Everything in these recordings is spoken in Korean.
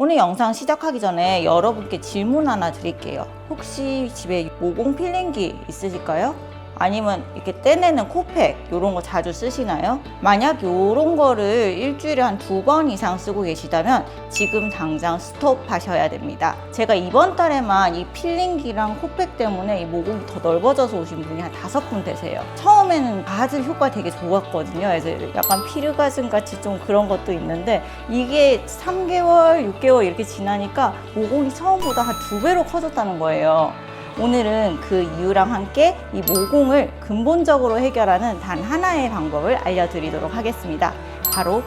오늘 영상 시작하기 전에 여러분께 질문 하나 드릴게요. 혹시 집에 모공 필링기 있으실까요? 아니면 이렇게 떼내는 코팩 이런 거 자주 쓰시나요? 만약 이런 거를 일주일에 한 2번 이상 쓰고 계시다면 지금 당장 스톱하셔야 됩니다. 제가 이번 달에만 이 필링기랑 코팩 때문에 이 모공이 더 넓어져서 오신 분이 한 5분 되세요. 처음에는 다들 효과 되게 좋았거든요. 그래서 약간 피르가즘 같이 좀 그런 것도 있는데 이게 3개월, 6개월 이렇게 지나니까 모공이 처음보다 한 2배로 커졌다는 거예요. 오늘은 그 이유랑 함께 이 모공을 근본적으로 해결하는 단 하나의 방법을 알려드리도록 하겠습니다. 바로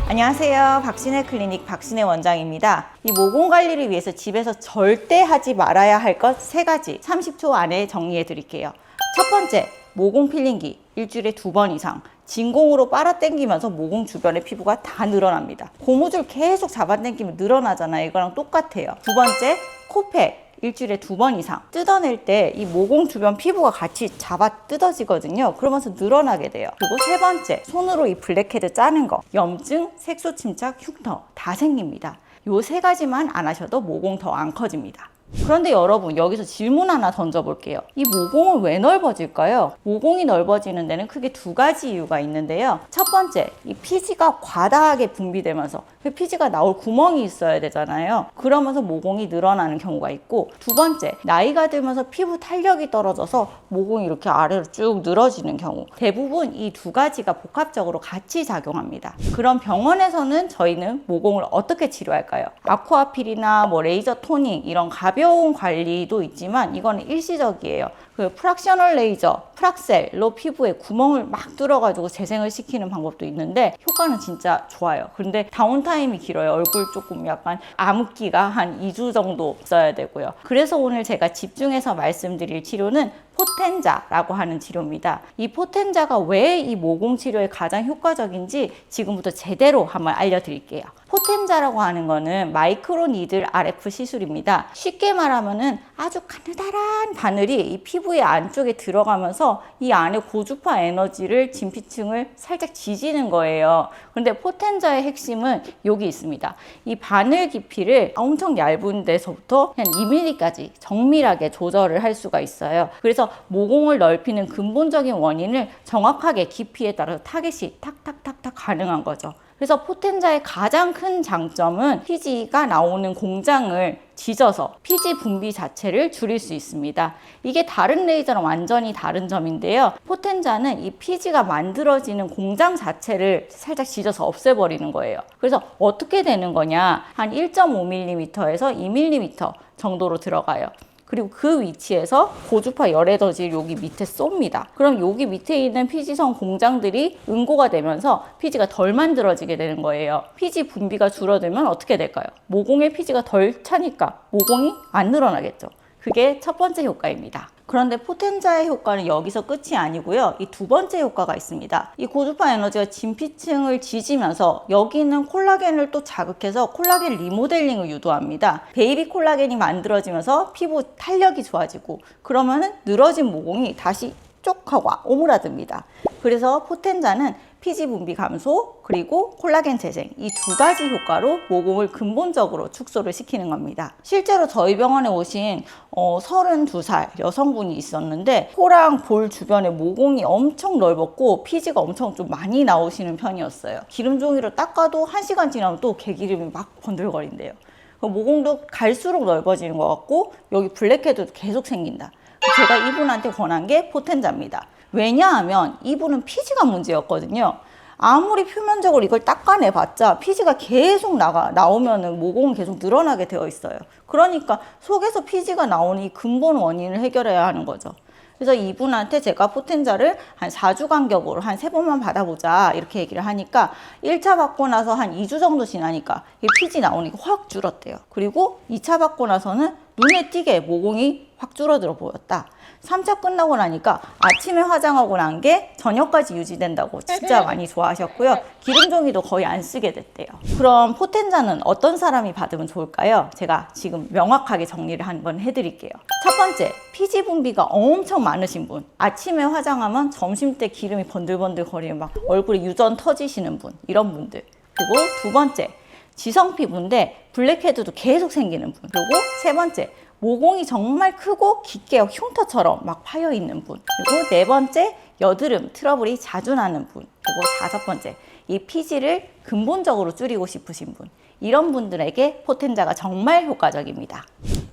안녕하세요. 박신혜 클리닉 박신혜 원장입니다. 이 모공 관리를 위해서 집에서 절대 하지 말아야 할 것 3가지 30초 안에 정리해 드릴게요. 첫 번째, 모공 필링기 일주일에 2번 이상 진공으로 빨아당기면서 모공 주변의 피부가 다 늘어납니다. 고무줄 계속 잡아당기면 늘어나잖아요. 이거랑 똑같아요. 두 번째, 코팩 일주일에 2번 이상 뜯어낼 때 이 모공 주변 피부가 같이 잡아 뜯어지거든요. 그러면서 늘어나게 돼요. 그리고 세 번째, 손으로 이 블랙헤드 짜는 거, 염증, 색소 침착, 흉터 다 생깁니다. 요 3가지만 안 하셔도 모공 더 안 커집니다. 그런데 여러분, 여기서 질문 하나 던져볼게요. 이 모공은 왜 넓어질까요? 모공이 넓어지는 데는 크게 2가지 이유가 있는데요. 첫 번째, 이 피지가 과다하게 분비되면서 피지가 나올 구멍이 있어야 되잖아요. 그러면서 모공이 늘어나는 경우가 있고, 두 번째, 나이가 들면서 피부 탄력이 떨어져서 모공이 이렇게 아래로 쭉 늘어지는 경우. 대부분 이 2가지가 복합적으로 같이 작용합니다. 그럼 병원에서는 저희는 모공을 어떻게 치료할까요? 아쿠아필이나 레이저 토닝 이런 가벼운 관리도 있지만 이거는 일시적이에요. 그 프락셔널 레이저, 프락셀로 피부에 구멍을 막 뚫어가지고 재생을 시키는 방법도 있는데 효과는 진짜 좋아요. 그런데 다운타임이 길어요. 얼굴 조금 약간 암흑기가 한 2주 정도 있어야 되고요. 그래서 오늘 제가 집중해서 말씀드릴 치료는 포텐자라고 하는 치료입니다. 이 포텐자가 왜 이 모공 치료에 가장 효과적인지 지금부터 제대로 한번 알려드릴게요. 포텐자라고 하는 거는 마이크로 니들 RF 시술입니다. 쉽게 말하면은 아주 가느다란 바늘이 이 피부의 안쪽에 들어가면서 이 안에 고주파 에너지를 진피층을 살짝 지지는 거예요. 그런데 포텐자의 핵심은 여기 있습니다. 이 바늘 깊이를 엄청 얇은 데서부터 한 2mm까지 정밀하게 조절을 할 수가 있어요. 그래서 모공을 넓히는 근본적인 원인을 정확하게 깊이에 따라서 타겟이 탁탁탁탁 가능한 거죠. 그래서 포텐자의 가장 큰 장점은 피지가 나오는 공장을 지져서 피지 분비 자체를 줄일 수 있습니다. 이게 다른 레이저랑 완전히 다른 점인데요. 포텐자는 이 피지가 만들어지는 공장 자체를 살짝 지져서 없애버리는 거예요. 그래서 어떻게 되는 거냐? 한 1.5mm에서 2mm 정도로 들어가요. 그리고 그 위치에서 고주파 열에너지를 여기 밑에 쏩니다. 그럼 여기 밑에 있는 피지성 공장들이 응고가 되면서 피지가 덜 만들어지게 되는 거예요. 피지 분비가 줄어들면 어떻게 될까요? 모공에 피지가 덜 차니까 모공이 안 늘어나겠죠. 그게 첫 번째 효과입니다. 그런데 포텐자의 효과는 여기서 끝이 아니고요. 이 2번째 효과가 있습니다. 이 고주파 에너지가 진피층을 지지면서 여기 있는 콜라겐을 또 자극해서 콜라겐 리모델링을 유도합니다. 베이비 콜라겐이 만들어지면서 피부 탄력이 좋아지고 그러면은 늘어진 모공이 다시 쪽 하고 오므라듭니다. 그래서 포텐자는 피지 분비 감소 그리고 콜라겐 재생 이 2가지 효과로 모공을 근본적으로 축소를 시키는 겁니다. 실제로 저희 병원에 오신 32살 여성분이 있었는데 코랑 볼 주변에 모공이 엄청 넓었고 피지가 엄청 좀 많이 나오시는 편이었어요. 기름종이로 닦아도 1시간 지나면 또 개기름이 막 번들거린대요. 모공도 갈수록 넓어지는 것 같고 여기 블랙헤드도 계속 생긴다. 제가 이분한테 권한 게 포텐자입니다. 왜냐하면 이분은 피지가 문제였거든요. 아무리 표면적으로 이걸 닦아내봤자 피지가 계속 나오면은 모공은 계속 늘어나게 되어 있어요. 그러니까 속에서 피지가 나오는 이 근본 원인을 해결해야 하는 거죠. 그래서 이분한테 제가 포텐자를 한 4주 간격으로 한 3번만 받아보자 이렇게 얘기를 하니까 1차 받고 나서 한 2주 정도 지나니까 이 피지 나오는 게 확 줄었대요. 그리고 2차 받고 나서는 눈에 띄게 모공이 확 줄어들어 보였다. 3차 끝나고 나니까 아침에 화장하고 난 게 저녁까지 유지된다고 진짜 많이 좋아하셨고요. 기름종이도 거의 안 쓰게 됐대요. 그럼 포텐자는 어떤 사람이 받으면 좋을까요? 제가 지금 명확하게 정리를 한번 해드릴게요. 첫 번째, 피지 분비가 엄청 많으신 분. 아침에 화장하면 점심때 기름이 번들번들 거리면 막 얼굴에 유전 터지시는 분. 이런 분들. 그리고 두 번째, 지성 피부인데 블랙헤드도 계속 생기는 분. 그리고 세 번째, 모공이 정말 크고 깊게 흉터처럼 막 파여 있는 분. 그리고 네 번째, 여드름 트러블이 자주 나는 분. 그리고 다섯 번째, 이 피지를 근본적으로 줄이고 싶으신 분. 이런 분들에게 포텐자가 정말 효과적입니다.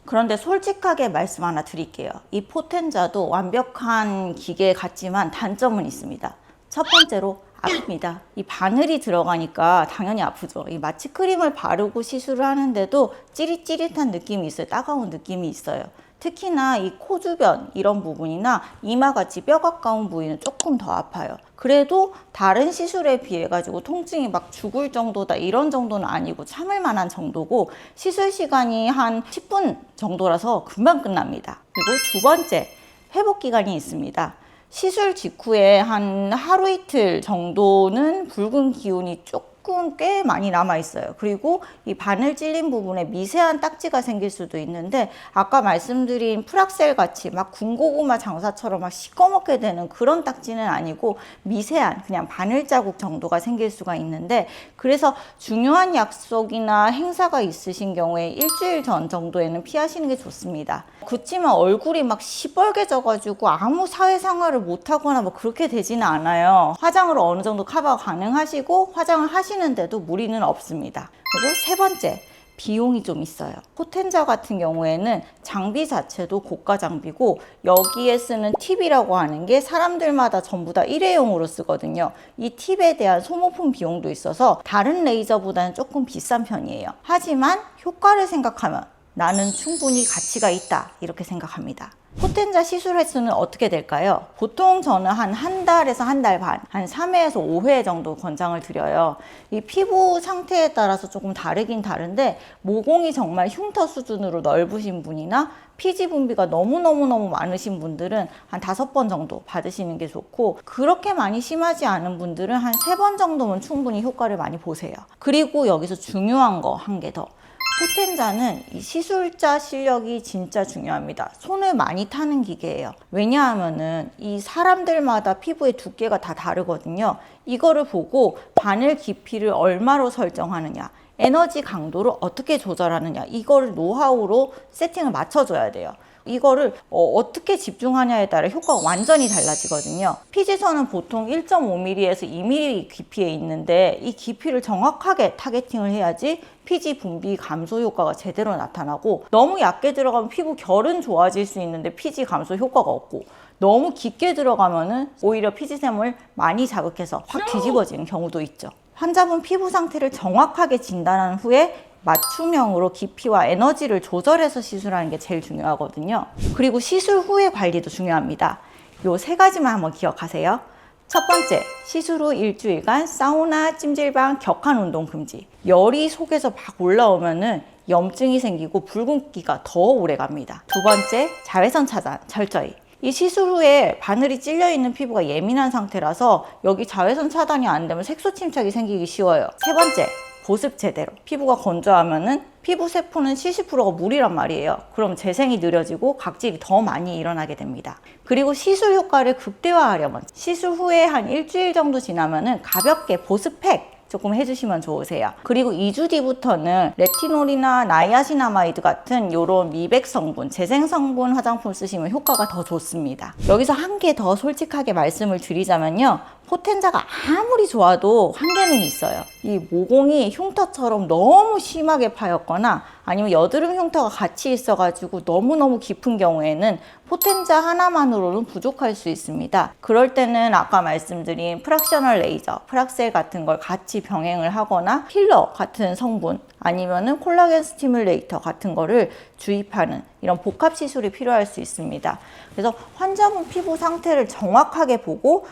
그런데 솔직하게 말씀 하나 드릴게요. 이 포텐자도 완벽한 기계 같지만 단점은 있습니다. 첫 번째로 아픕니다. 이 바늘이 들어가니까 당연히 아프죠. 이 마취 크림을 바르고 시술을 하는데도 찌릿찌릿한 느낌이 있어요. 따가운 느낌이 있어요. 특히나 이 코 주변 이런 부분이나 이마같이 뼈 가까운 부위는 조금 더 아파요. 그래도 다른 시술에 비해 가지고 통증이 막 죽을 정도다 이런 정도는 아니고 참을 만한 정도고, 시술 시간이 한 10분 정도라서 금방 끝납니다. 그리고 두 번째, 회복 기간이 있습니다. 시술 직후에 한 하루 이틀 정도는 붉은 기운이 조금 꽤 많이 남아 있어요. 그리고 이 바늘 찔린 부분에 미세한 딱지가 생길 수도 있는데, 아까 말씀드린 프락셀 같이 막 군고구마 장사처럼 막 시꺼멓게 되는 그런 딱지는 아니고 미세한 그냥 바늘 자국 정도가 생길 수가 있는데, 그래서 중요한 약속이나 행사가 있으신 경우에 일주일 전 정도에는 피하시는 게 좋습니다. 그렇지만 얼굴이 막 시뻘개져 가지고 아무 사회생활을 못하거나 뭐 그렇게 되지는 않아요. 화장으로 어느 정도 커버 가능하시고 화장을 하시는데도 무리는 없습니다. 그리고 세 번째, 비용이 좀 있어요. 포텐자 같은 경우에는 장비 자체도 고가 장비고, 여기에 쓰는 팁이라고 하는 게 사람들마다 전부 다 일회용으로 쓰거든요. 이 팁에 대한 소모품 비용도 있어서 다른 레이저보다는 조금 비싼 편이에요. 하지만 효과를 생각하면 나는 충분히 가치가 있다, 이렇게 생각합니다. 포텐자 시술 횟수는 어떻게 될까요? 보통 저는 한 달에서 한 달 반, 한 3회에서 5회 정도 권장을 드려요. 이 피부 상태에 따라서 조금 다르긴 다른데, 모공이 정말 흉터 수준으로 넓으신 분이나 피지 분비가 너무너무 많으신 분들은 한 5번 정도 받으시는 게 좋고, 그렇게 많이 심하지 않은 분들은 한 3번 정도면 충분히 효과를 많이 보세요. 그리고 여기서 중요한 거 한 개 더. 포텐자는 이 시술자 실력이 진짜 중요합니다. 손을 많이 타는 기계예요. 왜냐하면은 이 사람들마다 피부의 두께가 다 다르거든요. 이거를 보고 바늘 깊이를 얼마로 설정하느냐, 에너지 강도를 어떻게 조절하느냐, 이거를 노하우로 세팅을 맞춰줘야 돼요. 이거를 어떻게 집중하냐에 따라 효과가 완전히 달라지거든요. 피지선은 보통 1.5mm에서 2mm 깊이에 있는데, 이 깊이를 정확하게 타겟팅을 해야지 피지 분비 감소 효과가 제대로 나타나고, 너무 얕게 들어가면 피부 결은 좋아질 수 있는데 피지 감소 효과가 없고, 너무 깊게 들어가면은 오히려 피지샘을 많이 자극해서 확 뒤집어지는 경우도 있죠. 환자분 피부 상태를 정확하게 진단한 후에 맞춤형으로 깊이와 에너지를 조절해서 시술하는 게 제일 중요하거든요. 그리고 시술 후의 관리도 중요합니다. 요 3가지만 한번 기억하세요. 첫 번째, 시술 후 일주일간 사우나, 찜질방, 격한 운동 금지. 열이 속에서 막 올라오면은 염증이 생기고 붉은기가 더 오래 갑니다. 두 번째, 자외선 차단 철저히. 이 시술 후에 바늘이 찔려 있는 피부가 예민한 상태라서 여기 자외선 차단이 안 되면 색소 침착이 생기기 쉬워요. 세 번째, 보습 제대로. 피부가 건조하면은 피부 세포는 70%가 물이란 말이에요. 그럼 재생이 느려지고 각질이 더 많이 일어나게 됩니다. 그리고 시술 효과를 극대화하려면 시술 후에 한 일주일 정도 지나면은 가볍게 보습팩 조금 해주시면 좋으세요. 그리고 2주 뒤부터는 레티놀이나 나이아시나마이드 같은 이런 미백 성분, 재생 성분 화장품 쓰시면 효과가 더 좋습니다. 여기서 한 개 더 솔직하게 말씀을 드리자면요, 포텐자가 아무리 좋아도 한계는 있어요. 이 모공이 흉터처럼 너무 심하게 파였거나 아니면 여드름 흉터가 같이 있어가지고 너무너무 깊은 경우에는 포텐자 하나만으로는 부족할 수 있습니다. 그럴 때는 아까 말씀드린 프락셔널 레이저, 프락셀 같은 걸 같이 병행을 하거나 필러 같은 성분, 아니면은 콜라겐 스티뮬레이터 같은 거를 주입하는 이런 복합 시술이 필요할 수 있습니다. 그래서 환자분 피부 상태를 정확하게 보고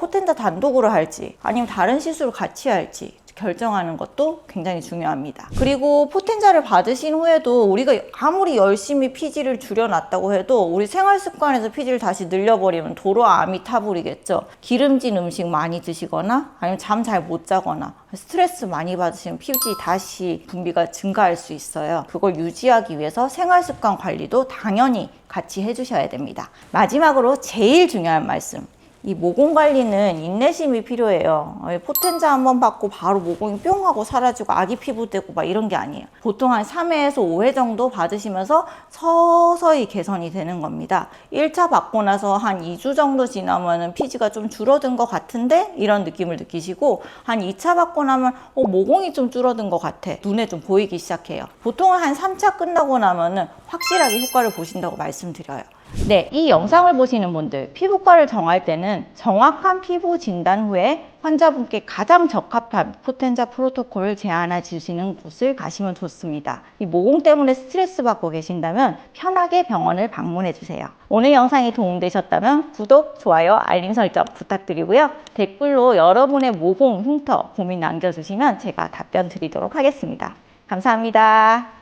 포텐자 단독으로 할지 아니면 다른 시술을 같이 할지 결정하는 것도 굉장히 중요합니다. 그리고 포텐자를 받으신 후에도 우리가 아무리 열심히 피지를 줄여놨다고 해도 우리 생활 습관에서 피지를 다시 늘려버리면 도로 암이 타버리겠죠. 기름진 음식 많이 드시거나 아니면 잠 잘 못 자거나 스트레스 많이 받으시면 피지 다시 분비가 증가할 수 있어요. 그걸 유지하기 위해서 생활 습관 관리도 당연히 같이 해주셔야 됩니다. 마지막으로 제일 중요한 말씀. 이 모공 관리는 인내심이 필요해요. 포텐자 한번 받고 바로 모공이 뿅 하고 사라지고 아기 피부 되고 막 이런 게 아니에요. 보통 한 3회에서 5회 정도 받으시면서 서서히 개선이 되는 겁니다. 1차 받고 나서 한 2주 정도 지나면은 피지가 좀 줄어든 것 같은데 이런 느낌을 느끼시고, 한 2차 받고 나면 모공이 좀 줄어든 것 같아. 눈에 좀 보이기 시작해요. 보통은 한 3차 끝나고 나면은 확실하게 효과를 보신다고 말씀드려요. 네, 이 영상을 보시는 분들, 피부과를 정할 때는 정확한 피부 진단 후에 환자분께 가장 적합한 포텐자 프로토콜을 제안해 주시는 곳을 가시면 좋습니다. 이 모공 때문에 스트레스 받고 계신다면 편하게 병원을 방문해 주세요. 오늘 영상이 도움되셨다면 구독, 좋아요, 알림 설정 부탁드리고요. 댓글로 여러분의 모공 흉터 고민 남겨주시면 제가 답변 드리도록 하겠습니다. 감사합니다.